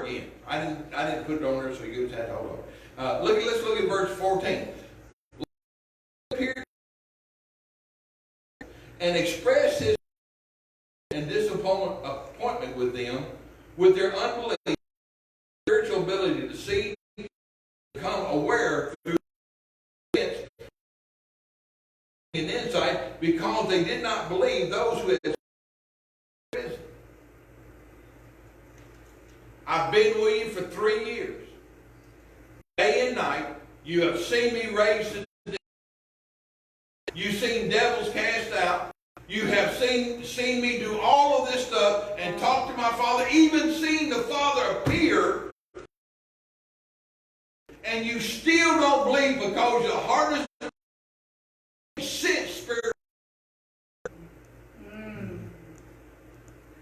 again. I didn't put it on there, so you just had to hold on. Let's look at verse 14. Here and express his and disappointment with them, with their unbelief, spiritual ability to see, become aware through and insight, because they did not believe those who had risen. I've been with you for 3 years. Day and night, you have seen me raised to the dead. You've seen devils cast out. You have seen me do all of this stuff and talk to my Father, even seen the Father appear, and you still don't believe because your heart is spirit.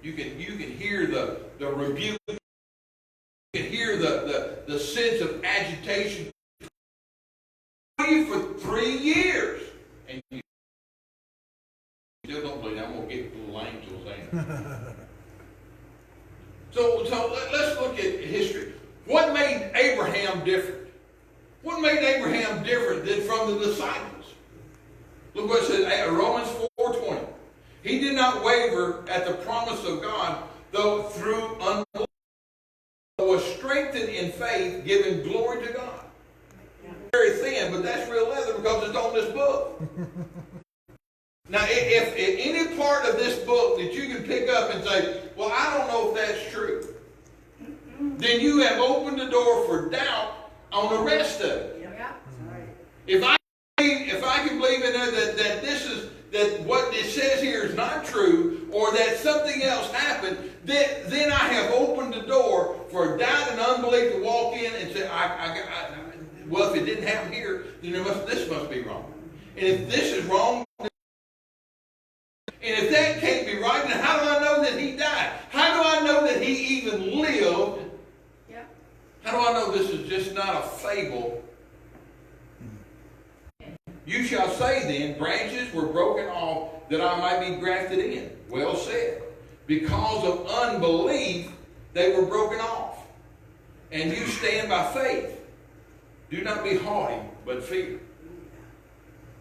You can hear the rebuke. You can hear the sense of agitation. For 3 years, and you still don't believe. I'm going to get the little angels in. So let's look at history. What made Abraham different? What made Abraham different than from the disciples? Look what it says, Romans 4:20. He did not waver at the promise of God, though through unbelief, but was strengthened in faith, giving glory to God. Very thin, but that's real leather because it's on this book. Now, if any part of this book that you can pick up and say, well, I don't know if that's true, then you have opened the door for doubt on the rest of it. Yeah. If I can believe in there that what it says here is not true, or that something else happened, then I have opened the door for doubt and unbelief to walk in and say, well, if it didn't happen here, then this must be wrong. And if this is wrong, and if that can't be right, then how do I know that he died? How do I know that he even lived? Yeah. How do I know this is just not a fable? You shall say then, branches were broken off that I might be grafted in. Well said. Because of unbelief, they were broken off. And you stand by faith. Do not be haughty, but fear.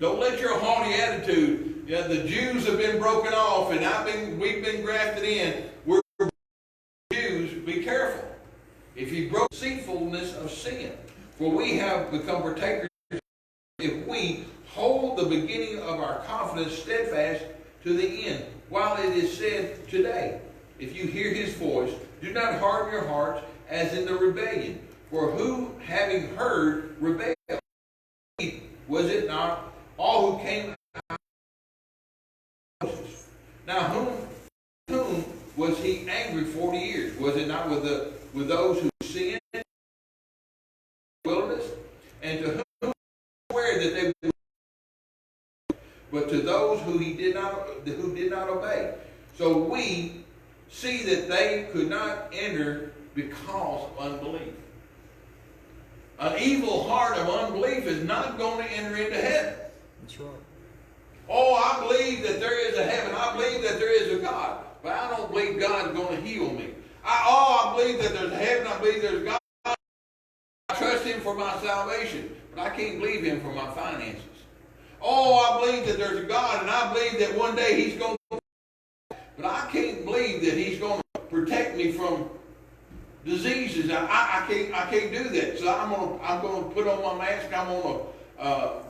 Don't let your haughty attitude, the Jews have been broken off and we've been grafted in. We're Jews, be careful. If you broke the deceitfulness of sin, for we have become partakers if we hold the beginning of our confidence steadfast to the end. While it is said today, if you hear his voice, do not harden your hearts as in the rebellion. For who, having heard, rebelled? Was it not all who came out of Moses? Now whom was he angry 40 years? Was it not with those who sinned in the wilderness? And to whom swear that they would, but to those who did not obey. So we see that they could not enter because of unbelief. An evil heart of unbelief is not going to enter into heaven. That's right. Oh, I believe that there is a heaven. I believe that there is a God. But I don't believe God is going to heal me. I believe that there's a heaven. I believe there's God. I trust him for my salvation. But I can't believe him for my finances. Oh, I believe that there's a God. And I believe that one day he's going to... But I can't believe that he's going to protect me from diseases. I can't do that. So I'm going to put on my mask. I'm going to